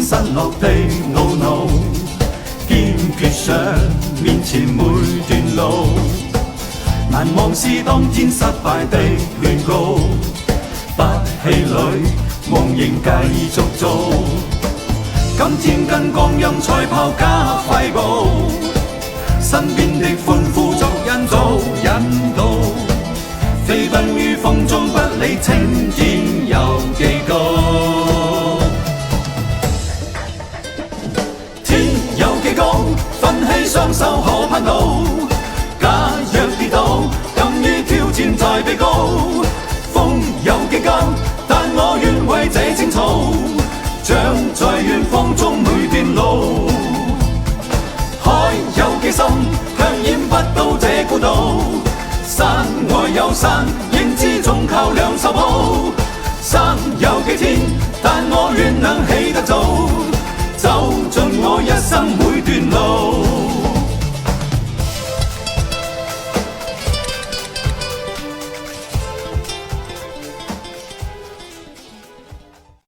失落地懊惱，堅決上面前每段路，難忘是當天失敗的勸告，不氣餒，夢仍繼續做。今天跟光陰賽跑加快步，身邊的歡呼作引導，飛奔於風中，不理青天有幾高。天有幾高，奮起雙手可攀到。假若跌倒，敢於挑戰再比高。風有幾急，但我願為這青草，長在遠方中每段路。海有幾深，卻淹不到這孤島。山外有山，認知中靠兩手抱。山有幾天，但我願能